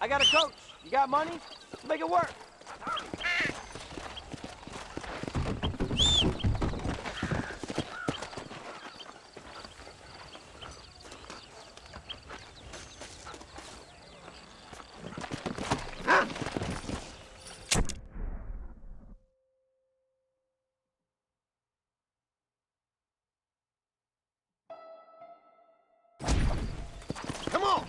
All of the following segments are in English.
I got a coach. You got money? Let's make it work. Come on!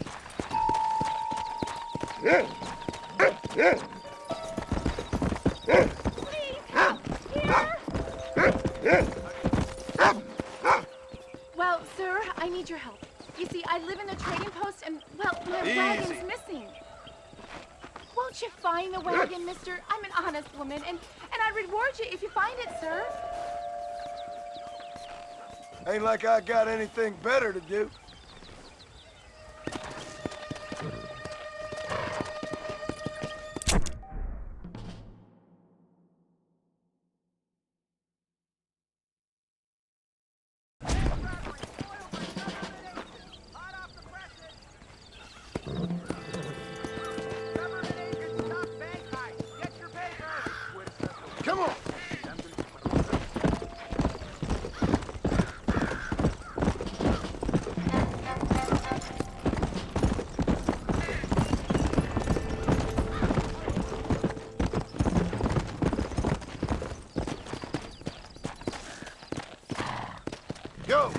Well, sir, I need your help. You see, I live in the trading post and, well, my wagon's missing. Won't you find the wagon, mister? I'm an honest woman, and I'd reward you if you find it, sir. Ain't like I got anything better to do. Come on! Go!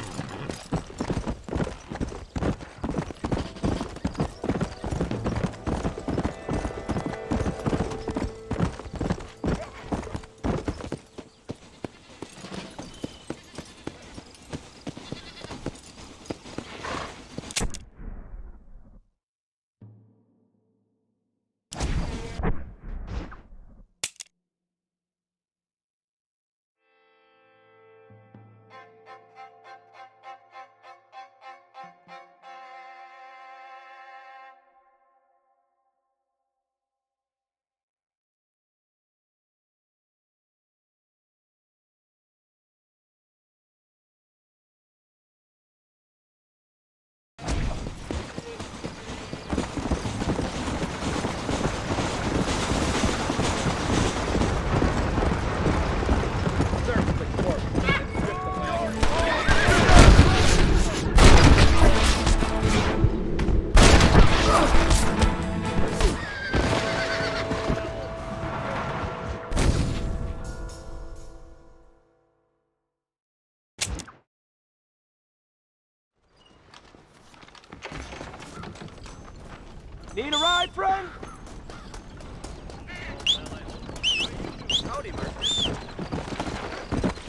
Need a ride, friend? Howdy, Murphy.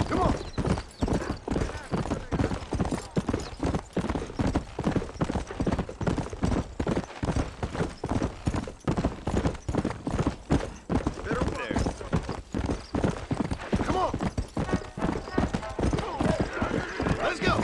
Come on! Come on! Let's go!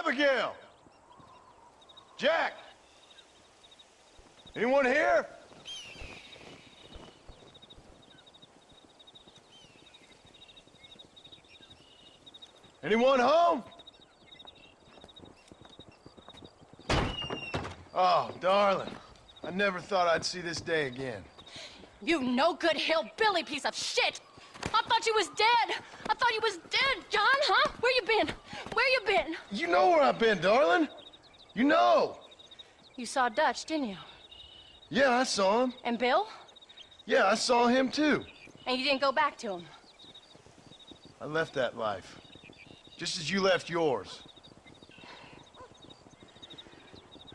Abigail! Jack! Anyone here? Anyone home? Oh, darling. I never thought I'd see this day again. You no good hillbilly piece of shit! I thought you was dead! I thought you was dead, John, huh? Where you been? Where you been? You know where I've been, darling. You know. You saw Dutch, didn't you? Yeah, I saw him. And Bill? Yeah, I saw him too. And you didn't go back to him? I left that life. Just as you left yours.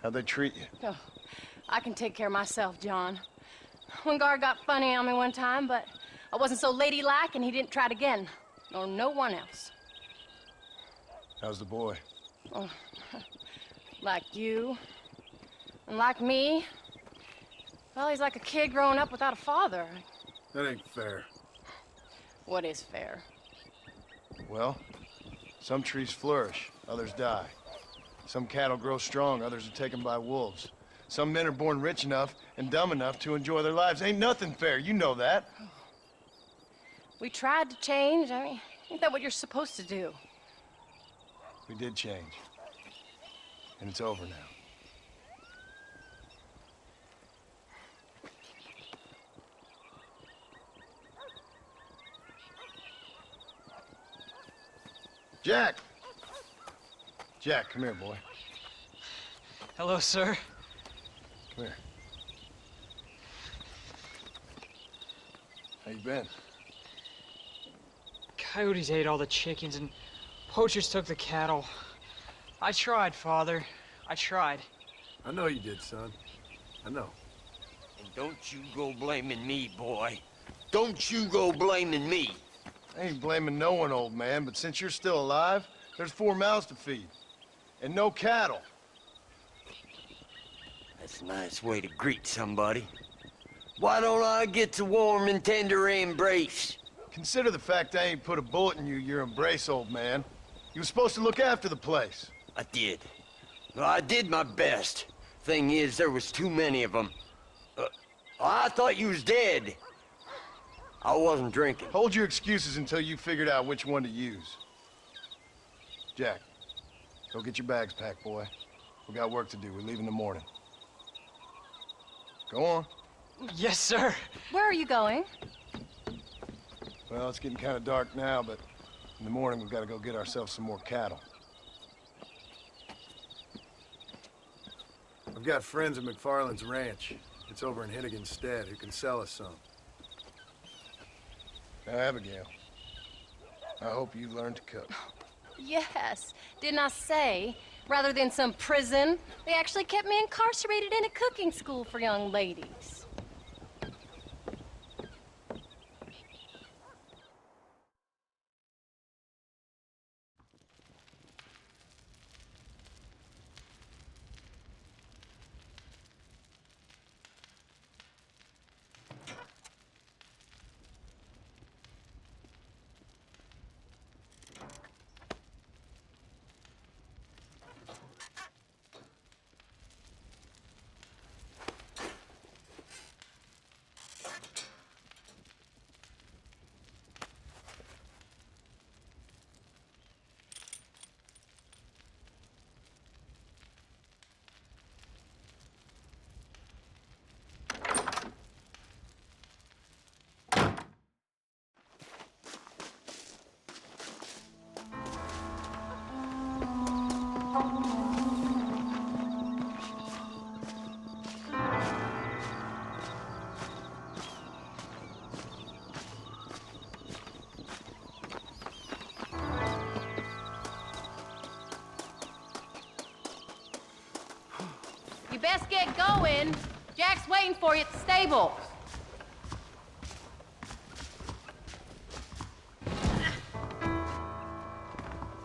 How'd they treat you? Oh, I can take care of myself, John. One guard got funny on me one time, but I wasn't so ladylike and he didn't try it again. Nor no one else. How's the boy? Oh, like you. And like me. Well, he's like a kid growing up without a father. That ain't fair. What is fair? Well, some trees flourish, others die. Some cattle grow strong, others are taken by wolves. Some men are born rich enough and dumb enough to enjoy their lives. Ain't nothing fair, you know that. We tried to change. I mean, ain't that what you're supposed to do? We did change. And it's over now. Jack! Jack, come here, boy. Hello, sir. Come here. How you been? Coyotes ate all the chickens and poachers took the cattle. I tried, Father. I tried. I know you did, son. I know. And don't you go blaming me, boy. Don't you go blaming me. I ain't blaming no one, old man, but since you're still alive, there's 4 mouths to feed. And no cattle. That's a nice way to greet somebody. Why don't I get the warm and tender embrace? Consider the fact I ain't put a bullet in your embrace, old man. You were supposed to look after the place. I did. Well, I did my best. Thing is, there was too many of them. I thought you was dead. I wasn't drinking. Hold your excuses until you figured out which one to use. Jack, go get your bags packed, boy. We got work to do. We leave in the morning. Go on. Yes, sir. Where are you going? Well, it's getting kind of dark now, but in the morning we've got to go get ourselves some more cattle. I've got friends at McFarland's ranch. It's over in Hennigan's Stead who can sell us some. Now, Abigail, I hope you learn to cook. Yes. Didn't I say, rather than some prison, they actually kept me incarcerated in a cooking school for young ladies. You best get going. Jack's waiting for you at the stables.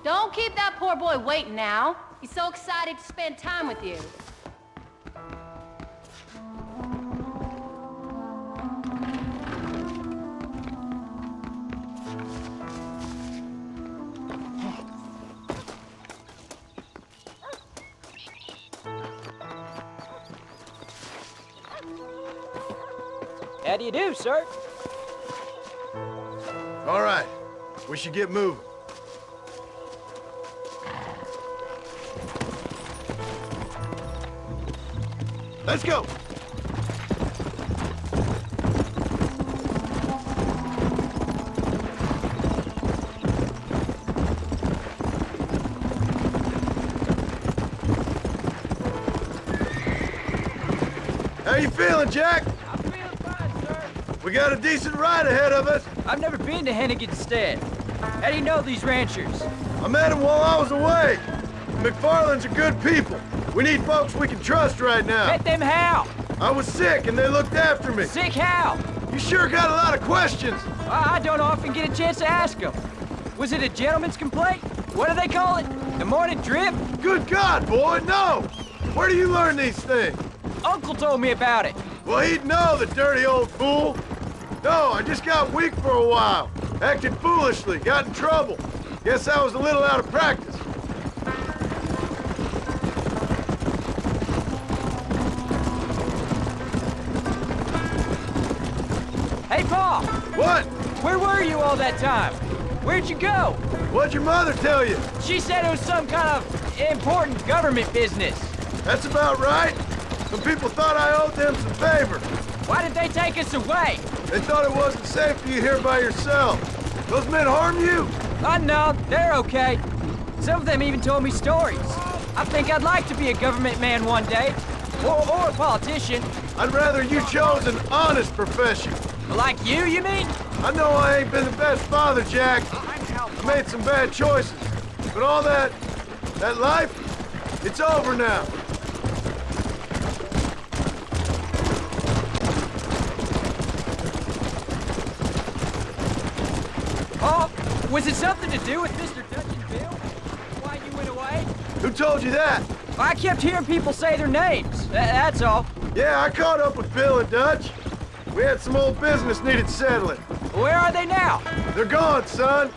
Don't keep that poor boy waiting now. He's so excited to spend time with you. How do you do, sir? All right, we should get moving. Let's go! How you feeling, Jack? I'm feeling fine, sir. We got a decent ride ahead of us. I've never been to Hennigan's Stead. How do you know these ranchers? I met him while I was away. McFarland's are good people. We need folks we can trust right now. Met them how? I was sick and they looked after me. Sick how? You sure got a lot of questions. I don't often get a chance to ask them. Was it a gentleman's complaint? What do they call it? The morning drip? Good God, boy, no! Where do you learn these things? Uncle told me about it. Well, he'd know, the dirty old fool. No, I just got weak for a while. Acted foolishly, got in trouble. Guess I was a little out of practice. Hey, Pa! What? Where were you all that time? Where'd you go? What'd your mother tell you? She said it was some kind of important government business. That's about right. Some people thought I owed them some favor. Why did they take us away? They thought it wasn't safe for you here by yourself. Those men harm you? No, they're okay. Some of them even told me stories. I think I'd like to be a government man one day. Or a politician. I'd rather you chose an honest profession. Like you mean? I know I ain't been the best father, Jack. I made some bad choices. But all that life, it's over now. Oh, was it something to do with Mr. Dutch and Bill? Why you went away? Who told you that? I kept hearing people say their names. That's all. Yeah, I caught up with Bill and Dutch. We had some old business needed settling. Where are they now? They're gone, son.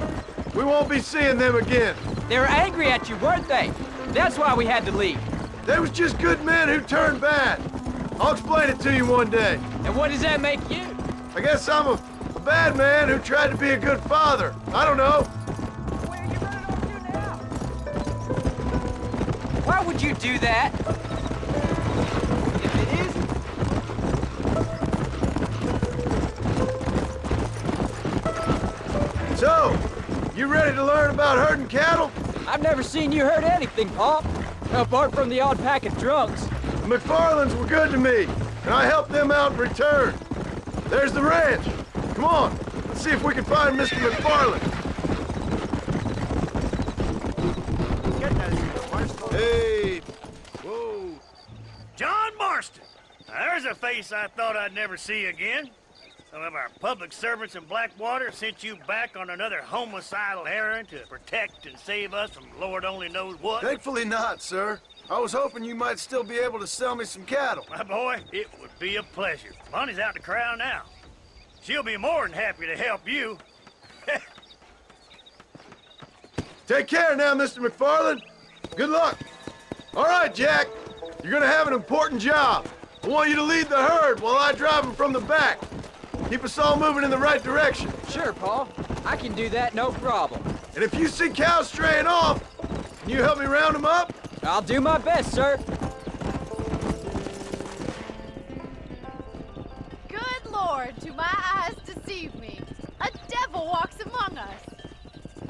We won't be seeing them again. They were angry at you, weren't they? That's why we had to leave. They was just good men who turned bad. I'll explain it to you one day. And what does that make you? I guess I'm a bad man who tried to be a good father. I don't know. Where are you running off to now? Why would you do that? If it isn't... So, you ready to learn about herding cattle? I've never seen you hurt anything, Pop. Apart from the odd pack of drunks. The McFarlands were good to me, and I helped them out in return. There's the ranch. Come on, let's see if we can find Mr. McFarland. Hey. Whoa. John Marston. Now, there's a face I thought I'd never see again. Some of our public servants in Blackwater sent you back on another homicidal errand to protect and save us from Lord only knows what. Thankfully not, sir. I was hoping you might still be able to sell me some cattle. My boy, it would be a pleasure. Bonnie's out to corral now. She'll be more than happy to help you. Take care now, Mr. McFarland. Good luck. All right, Jack. You're gonna have an important job. I want you to lead the herd while I drive them from the back. Keep us all moving in the right direction. Sure, Paul. I can do that, no problem. And if you see cows straying off, can you help me round them up? I'll do my best, sir. Good Lord, do my eyes deceive me? A devil walks among us.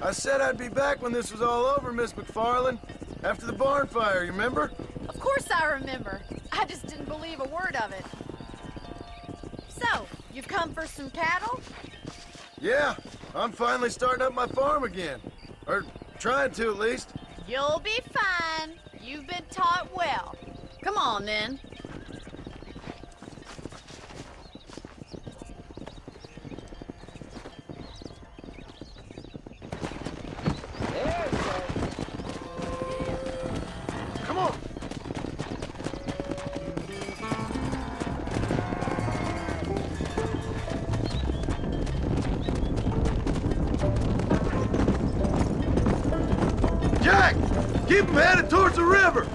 I said I'd be back when this was all over, Miss McFarland. After the barn fire, you remember? Of course I remember. I just didn't believe a word of it. So, you've come for some cattle? Yeah, I'm finally starting up my farm again. Or trying to, at least. You'll be fine. You've been taught well. Come on, then. There you go. Come on. Jack, keep them headed towards the river.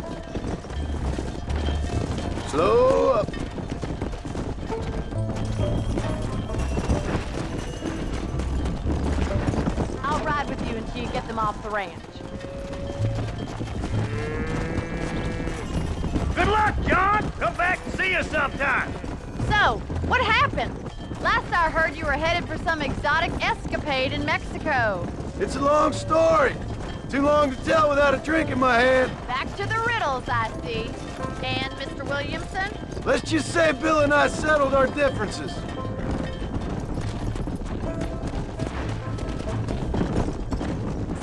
Slow up. ride with you until you get them off the ranch. Good luck, John. Come back and see us sometime. So, what happened? Last I heard you were headed for some exotic escapade in Mexico. It's a long story. Too long to tell without a drink in my hand. Back to the riddles, I see. And Mr. Williamson? Let's just say Bill and I settled our differences.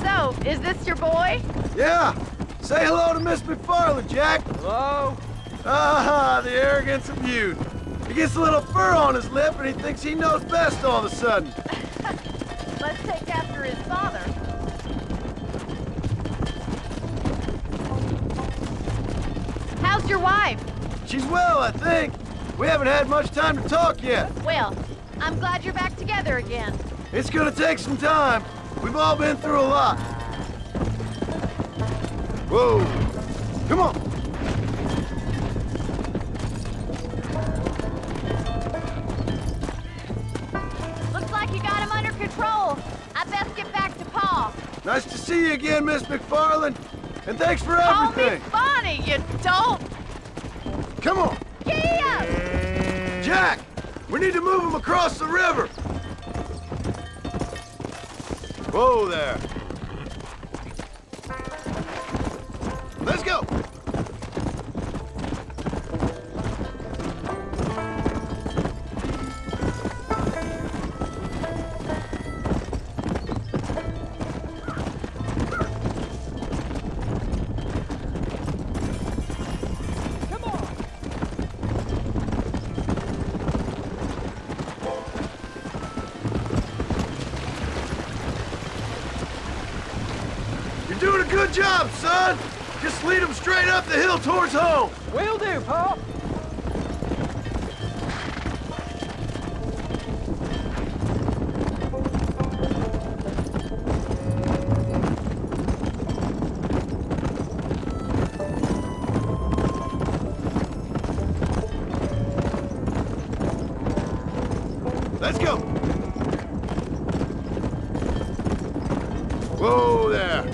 So, is this your boy? Yeah. Say hello to Miss McFarland, Jack. Hello? Ah, the arrogance of youth. He gets a little fur on his lip and he thinks he knows best all of a sudden. Let's take after his father. How's your wife? She's well, I think. We haven't had much time to talk yet. Well, I'm glad you're back together again. It's gonna take some time. We've all been through a lot. Whoa. Come on. Looks like you got him under control. I best get back to Pa. Nice to see you again, Miss McFarland. And thanks for Call me everything. Bonnie, you dope! Come on. Giddy up! Jack, we need to move him across the river. Whoa there. Let's go. You're doing a good job, son. Just lead them straight up the hill towards home. Will do, Pa. Let's go. Whoa there.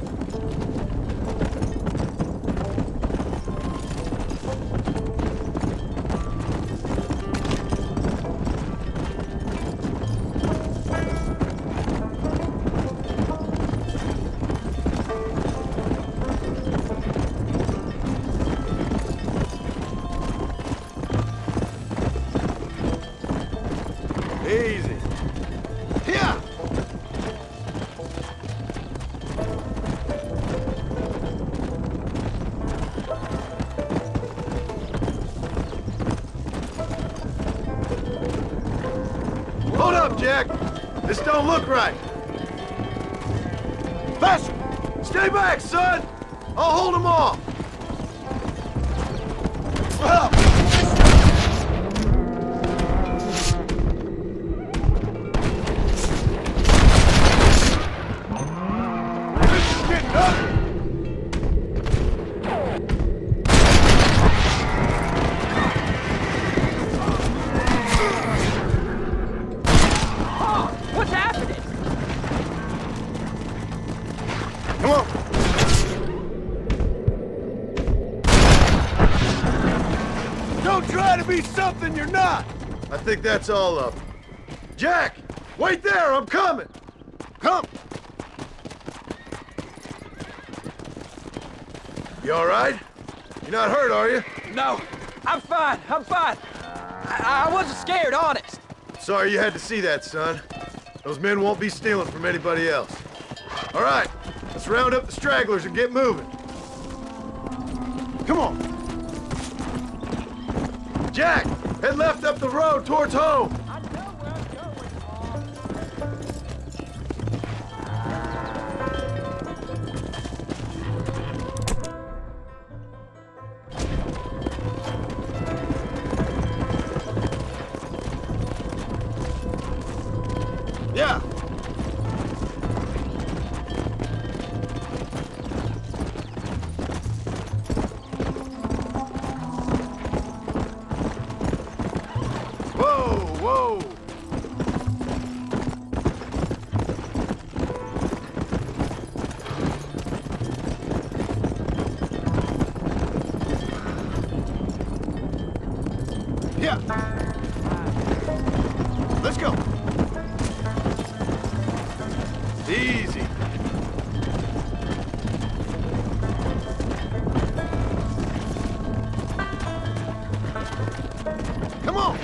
Easy. Here. Hold up, Jack. This don't look right. Faster. Stay back, son. I'll hold them off. Well. What's happening? Come on. Don't try to be something you're not. I think that's all of them. Jack, wait there. I'm coming. Come. You all right? You're not hurt, are you? No, I'm fine. I'm fine. I wasn't scared, honest. Sorry you had to see that, son. Those men won't be stealing from anybody else. All right, let's round up the stragglers and get moving. Come on. Jack, head left up the road towards home. I know where I'm going, Pa. Yeah. Whoa, whoa. ya! Let's go. Easy. Come on.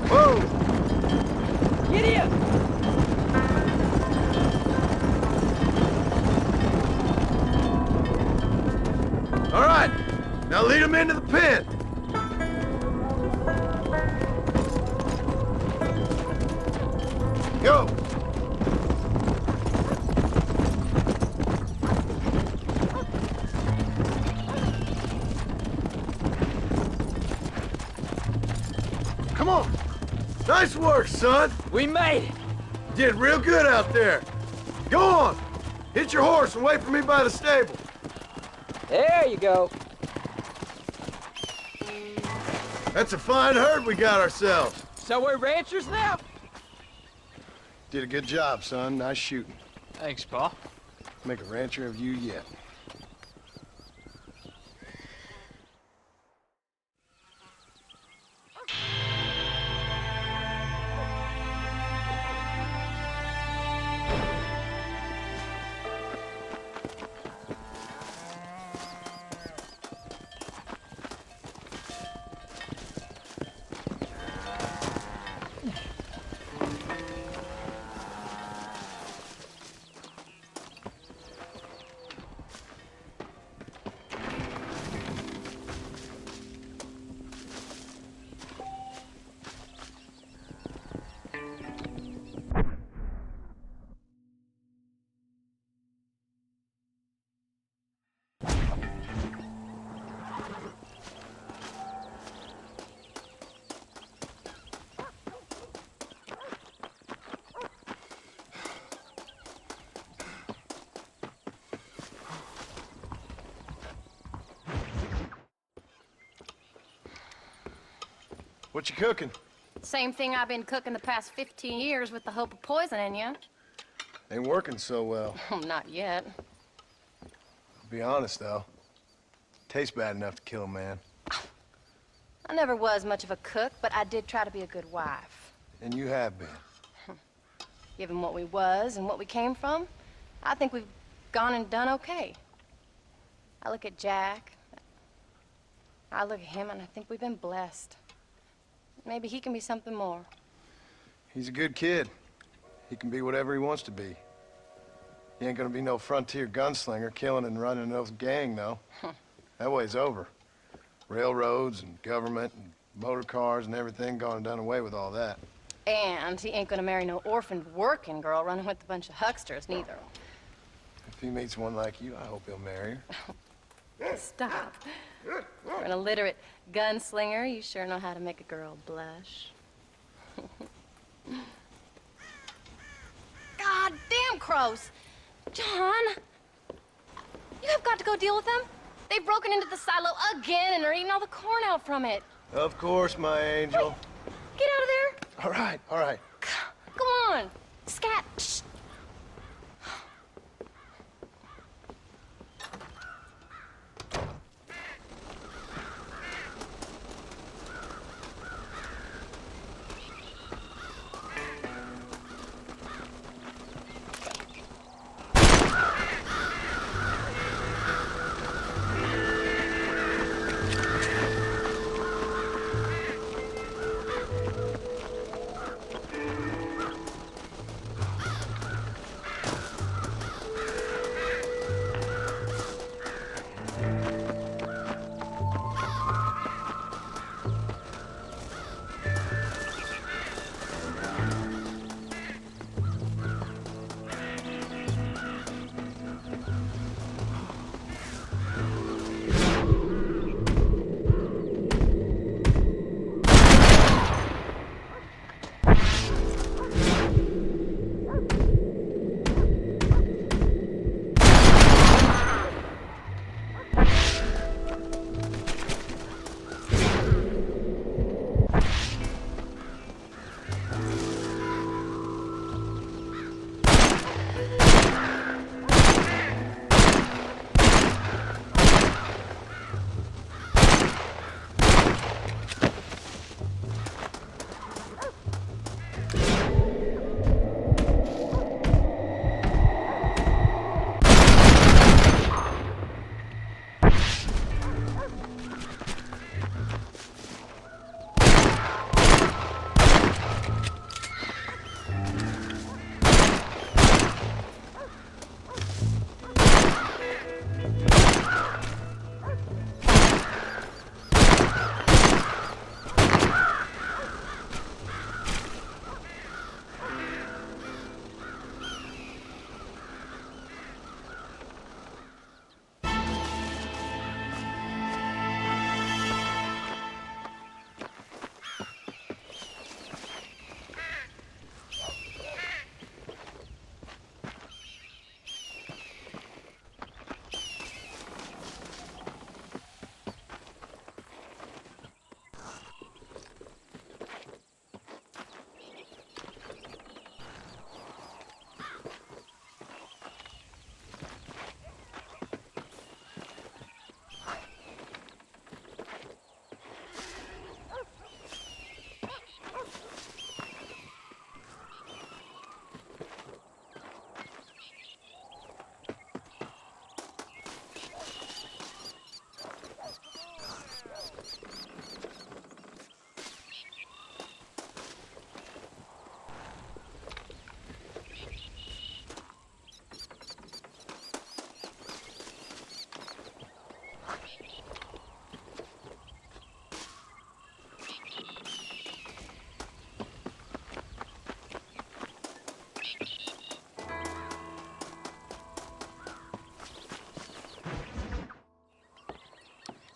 Whoa. Giddy up! All right, now lead him into the pen. Go. Come on. Nice work, son. We made it! Did real good out there. Go on. Hit your horse and wait for me by the stable. There you go. That's a fine herd we got ourselves. So we're ranchers now? Did a good job, son. Nice shooting. Thanks, Pa. Make a rancher of you yet. What you cooking? Same thing I've been cooking the past 15 years with the hope of poisoning you. Ain't working so well. Not yet. Be honest, though. Tastes bad enough to kill a man. I never was much of a cook, but I did try to be a good wife. And you have been. Given what we was and what we came from, I think we've gone and done okay. I look at Jack, I look at him, and I think we've been blessed. Maybe he can be something more. He's a good kid. He can be whatever he wants to be. He ain't gonna be no frontier gunslinger killing and running no gang, though. That way's over. Railroads and government and motor cars and everything gone and done away with all that. And he ain't gonna marry no orphaned working girl running with a bunch of hucksters, neither. If he meets one like you, I hope he'll marry her. Stop. For an illiterate gunslinger, you sure know how to make a girl blush. God damn crows! John! You have got to go deal with them. They've broken into the silo again and are eating all the corn out from it. Of course, my angel. Wait, get out of there. All right, all right. Go on. Scat. Shh.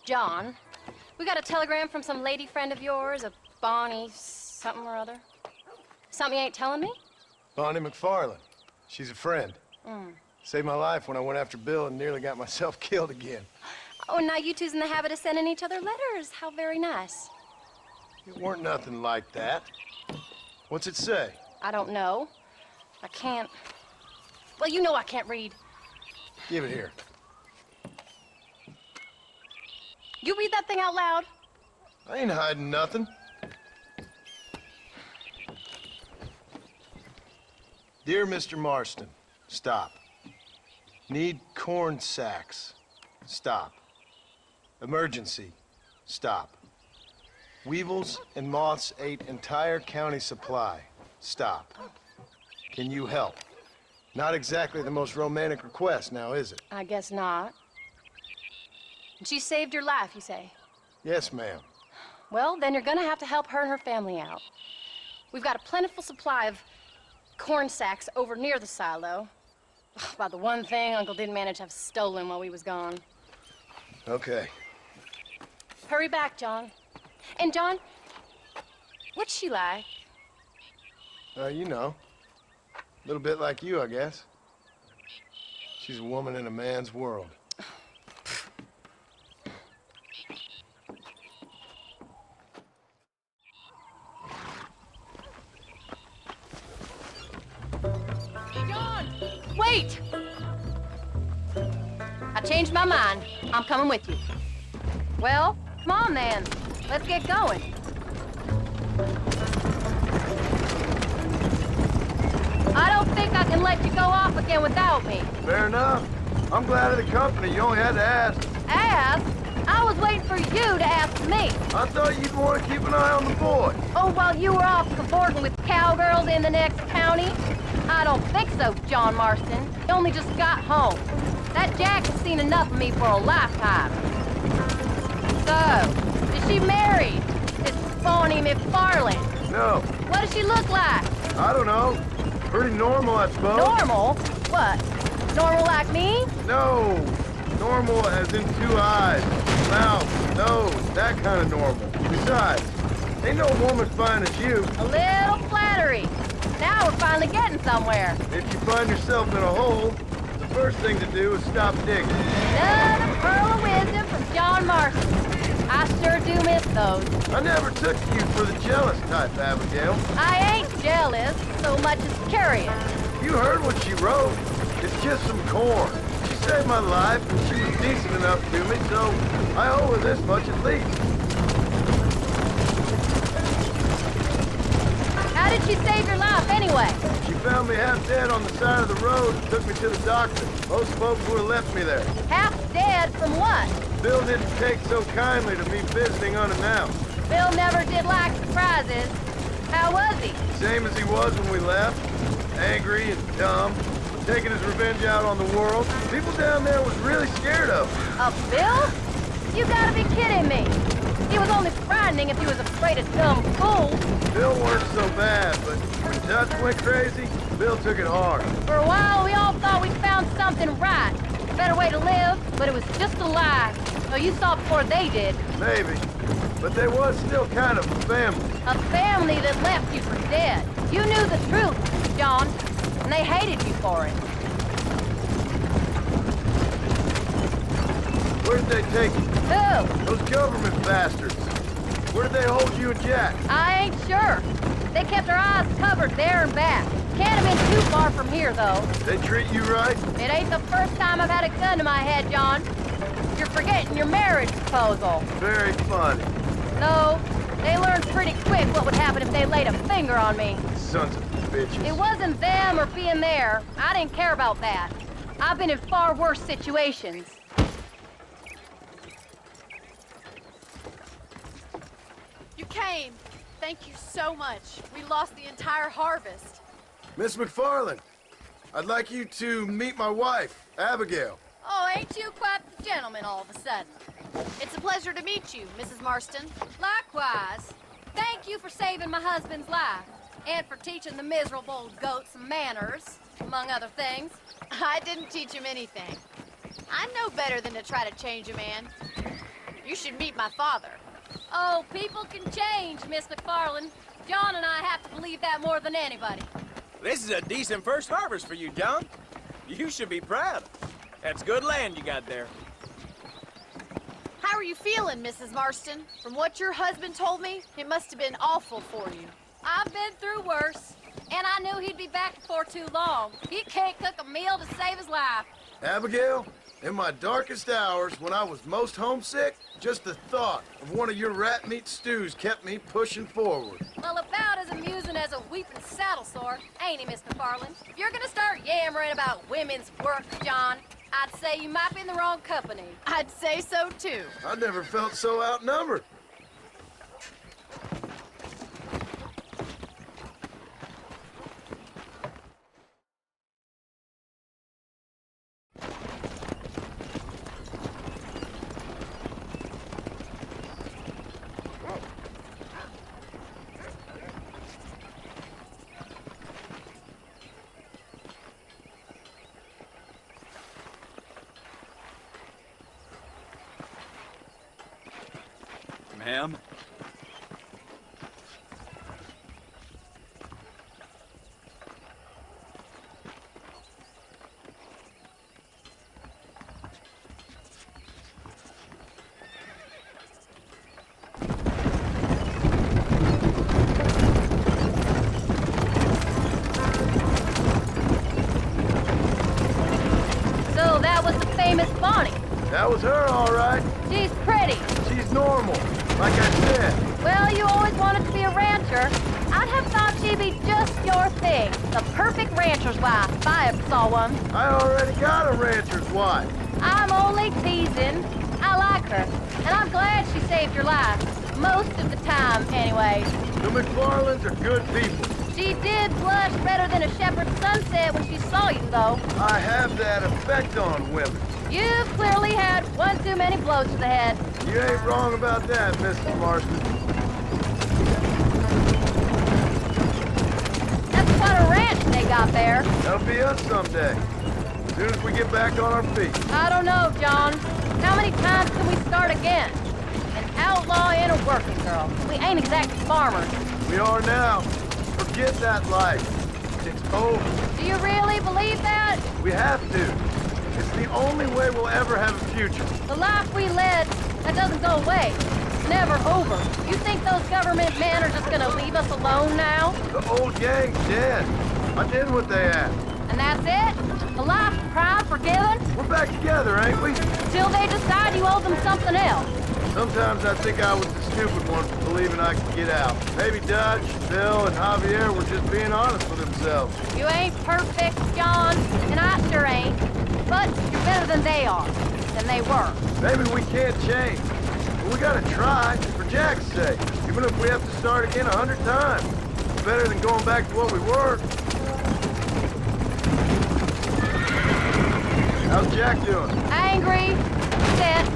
John, we got a telegram from some lady friend of yours, a Bonnie something or other. Something you ain't telling me? Bonnie McFarland. She's a friend. Saved my life when I went after Bill and nearly got myself killed again. Oh, and now you two's in the habit of sending each other letters. How very nice. It weren't nothing like that. What's it say? I don't know. I can't... Well, you know I can't read. Give it here. You read that thing out loud? I ain't hiding nothing. Dear Mr. Marston, stop. Need corn sacks. Stop. Emergency. Stop. Weevils and moths ate entire county supply. Stop. Can you help? Not exactly the most romantic request now, is it? I guess not. She saved your life, you say? Yes, ma'am. Well, then you're gonna have to help her and her family out. We've got a plentiful supply of corn sacks over near the silo. About the one thing Uncle didn't manage to have stolen while we was gone. Okay. Hurry back, John. And John, what's she like? You know. A little bit like you, I guess. She's a woman in a man's world. John! Wait! I changed my mind. I'm coming with you. Well, come on then. Let's get going. I don't think I can let you go off again without me. Fair enough. I'm glad of the company. You only had to ask. Ask? I was waiting for you to ask me. I thought you'd want to keep an eye on the boy. Oh, while you were off cavorting with cowgirls in the next county? I don't think so, John Marston. You only just got home. That Jack has seen enough of me for a lifetime. So, is she married? This Bonnie McFarland? No, What does she look like? I don't know. Pretty normal, I suppose. Normal? What? Normal like me? No. Normal as in 2 eyes, mouth, nose, that kind of normal. Besides, ain't no woman fine as you. A little flattery. Now we're finally getting somewhere. If you find yourself in a hole, the first thing to do is stop digging. Another pearl of wisdom from John Marston. I sure do miss those. I never took you for the jealous type, Abigail. I ain't jealous so much as curious. You heard what she wrote. It's just some corn. She saved my life, and she was decent enough to me, so I owe her this much at least. How did she save your life anyway? She found me half dead on the side of the road and took me to the doctor. Most folks would have left me there. Half dead from what? Bill didn't take so kindly to me visiting unannounced. Bill never did like surprises. How was he? Same as he was when we left. Angry and dumb. Taking his revenge out on the world. People down there was really scared of him. Of Bill? You gotta be kidding me. He was only frightening if he was afraid of dumb fools. Bill weren't so bad, but when Dutch went crazy, Bill took it hard. For a while, we all thought we'd found something right. A better way to live, but it was just a lie. So you saw it before they did. Maybe. But they was still kind of a family. A family that left you for dead. You knew the truth, John, and they hated you for it. Where did they take you? Who? Those government bastards. Where did they hold you and Jack? I ain't sure. They kept their eyes covered there and back. Can't have been too far from here, though. They treat you right? It ain't the first time I've had a gun to my head, John. You're forgetting your marriage proposal. Very funny. No, they learned pretty quick what would happen if they laid a finger on me. Sons of bitches. It wasn't them or being there. I didn't care about that. I've been in far worse situations. You came. Thank you so much. We lost the entire harvest. Miss McFarland, I'd like you to meet my wife, Abigail. Oh, ain't you quite the gentleman all of a sudden? It's a pleasure to meet you, Mrs. Marston. Likewise. Thank you for saving my husband's life. And for teaching the miserable goat some manners, among other things. I didn't teach him anything. I know better than to try to change a man. You should meet my father. Oh, people can change, Miss McFarland. John and I have to believe that more than anybody. This is a decent first harvest for you, John. You should be proud. That's good land you got there. How are you feeling, Mrs. Marston? From what your husband told me, it must have been awful for you. I've been through worse, and I knew he'd be back before too long. He can't cook a meal to save his life. Abigail, in my darkest hours, when I was most homesick, just the thought of one of your rat meat stews kept me pushing forward. Well, about as amusing as a weeping saddle sore, ain't he, Miss McFarland? If you're gonna start yammering about women's work, John, I'd say you might be in the wrong company. I'd say so, too. I never felt so outnumbered. Ma'am? So that was the famous Bonnie. That was her, all right. She's pretty. She's normal, like I said. Well, you always wanted to be a rancher. I'd have thought she'd be just your thing. The perfect rancher's wife, if I ever saw one. I already got a rancher's wife. I'm only teasing. I like her, and I'm glad she saved your life. Most of the time, anyway. The McFarlands are good people. She did blush better than a shepherd's sunset when she saw you, though. I have that effect on women. You've clearly had one too many blows to the head. You ain't wrong about that, Mrs. Marston. That's quite a ranch they got there. That'll be us someday. As soon as we get back on our feet. I don't know, John. How many times can we start again? An outlaw and a working girl. We ain't exactly farmers. We are now. Forget that life. It's over. Do you really believe that? We have to. It's the only way we'll ever have a future. The life we led, that doesn't go away. It's never over. You think those government men are just gonna leave us alone now? The old gang's dead. I did what they asked. And that's it? A life of crime forgiven? We're back together, ain't we? Till they decide you owe them something else. Sometimes I think I was the stupid one for believing I could get out. Maybe Dutch, Bill, and Javier were just being honest with themselves. You ain't perfect, John, and I sure ain't. But you're better than they are, than they were. Maybe we can't change, but we gotta try, for Jack's sake. Even if we have to start again 100 times. It's better than going back to what we were. How's Jack doing? Angry, upset.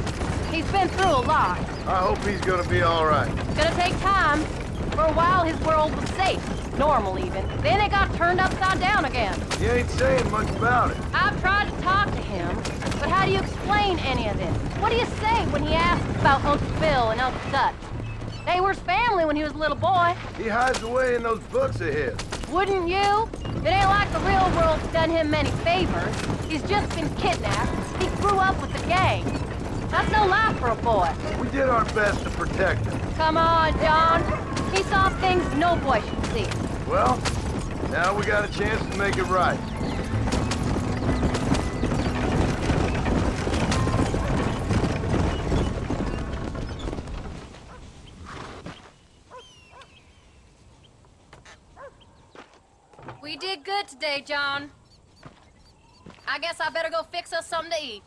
He's been through a lot. I hope he's gonna be all right. It's gonna take time. For a while, his world was safe. Normal, even. Then it got turned upside down again. He ain't saying much about it. I've tried to talk to him, but how do you explain any of this? What do you say when he asks about Uncle Bill and Uncle Dutch? They were his family when he was a little boy. He hides away in those books of his. Wouldn't you? It ain't like the real world's done him many favors. He's just been kidnapped. He grew up with the gang. That's no life for a boy. We did our best to protect him. Come on, John. He saw things no boy should see. Well, now we got a chance to make it right. We did good today, John. I guess I better go fix us something to eat.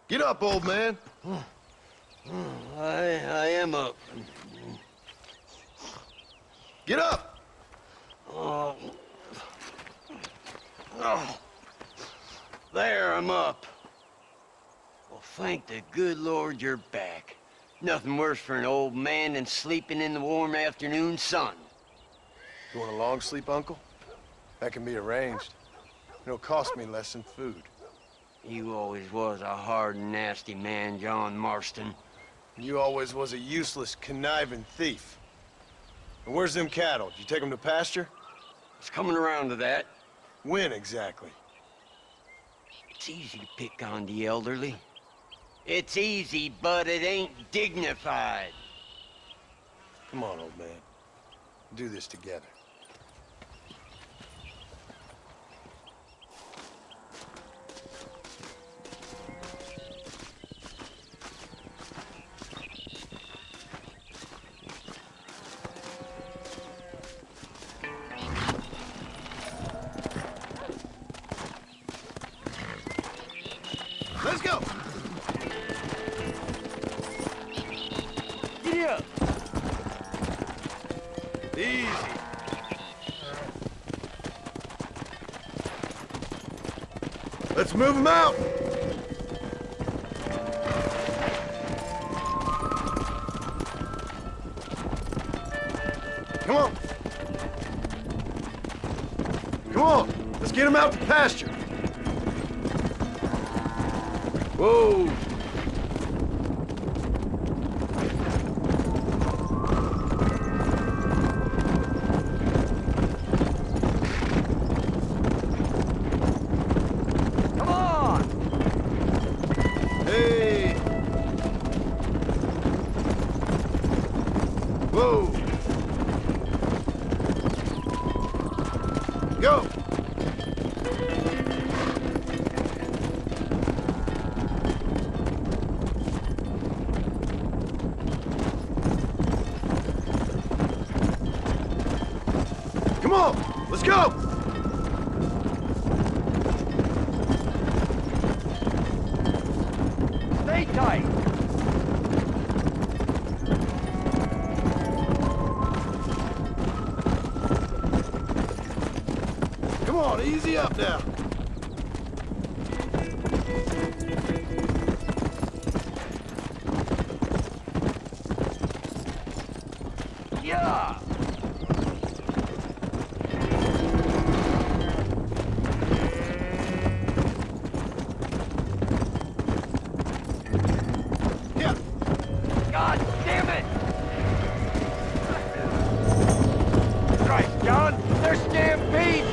Get up, old man. I am up. Get up! Oh. There, I'm up. Well, thank the good Lord you're back. Nothing worse for an old man than sleeping in the warm afternoon sun. You want a long sleep, Uncle? That can be arranged. It'll cost me less than food. You always was a hard and nasty man, John Marston. You always was a useless, conniving thief. And where's them cattle? Did you take them to pasture? It's coming around to that. When exactly? It's easy to pick on the elderly. It's easy, but it ain't dignified. Come on, old man. Do this together. Let's go! Giddy up! Easy. Let's move them out! Come on! Come on! Let's get them out to pasture! Whoa! Come on! Hey! Whoa! Go! Come on! Let's go! Stay tight! Come on, easy up now. Yeah! Yeah. God damn it! Christ, John! They're stampede!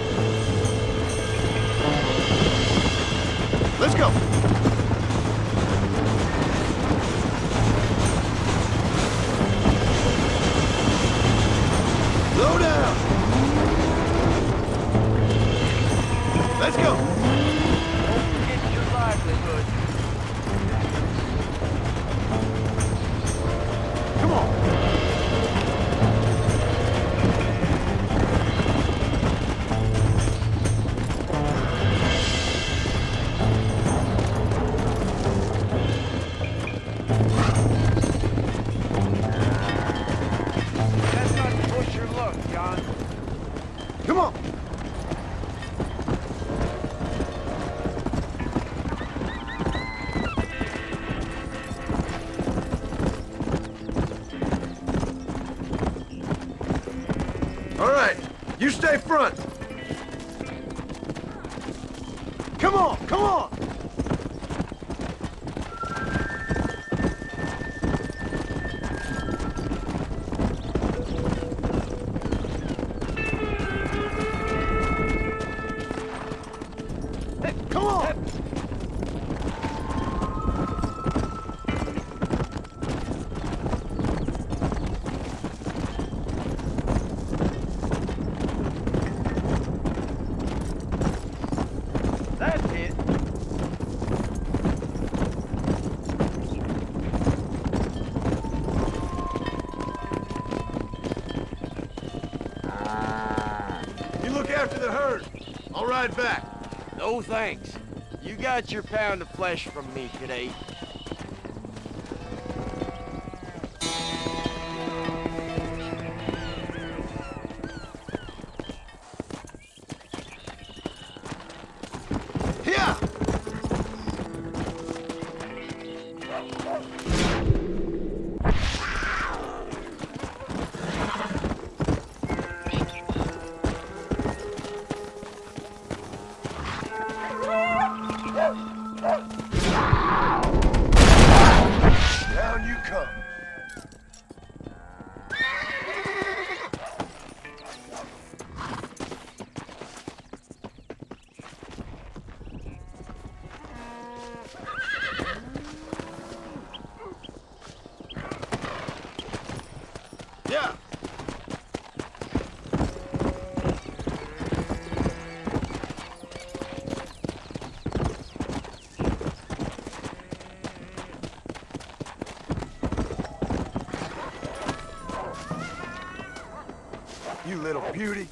Let's go. Slow down. Let's go. Don't forget your livelihood. Come on. That's not to push your luck, John. Come on. All right, you stay front. Come on, come on. Hey, come on. That's it. You look after the herd. I'll ride back. No thanks. You got your pound of flesh from me today. Yeah! Down you come. Yeah. You little beauty.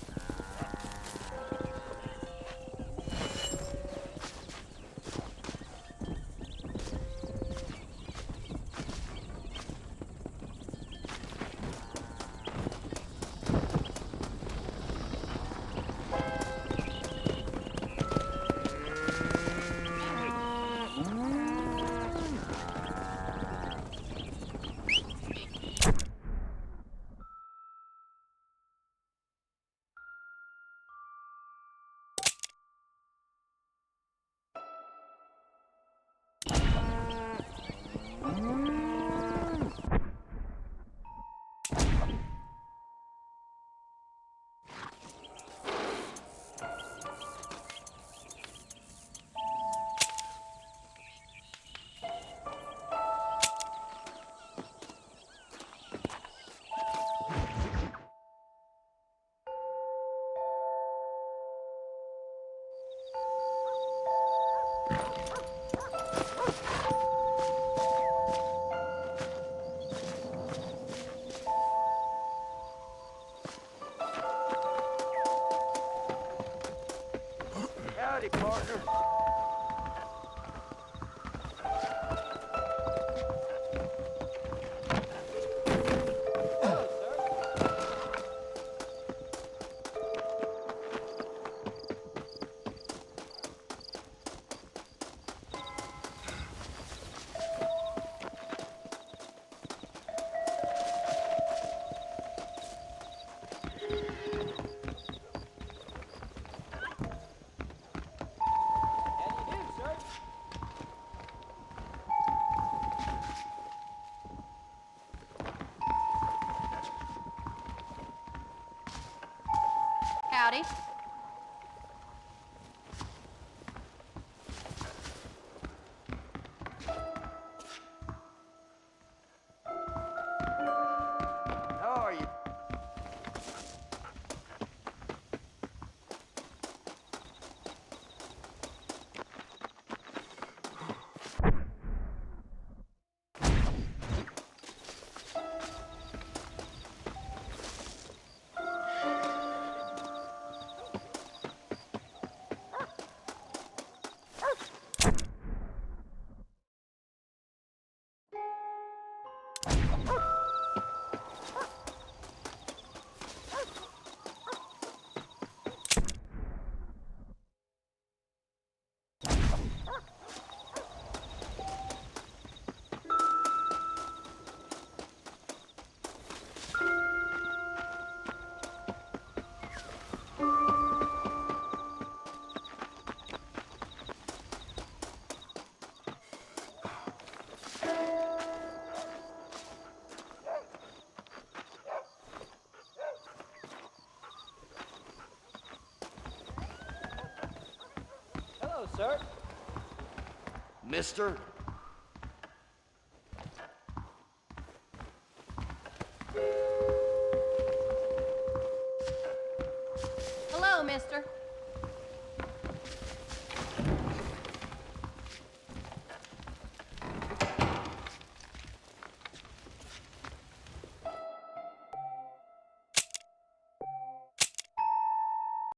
Howdy, partner. Howdy. How are you? Hello, sir. Mister? Hello, mister.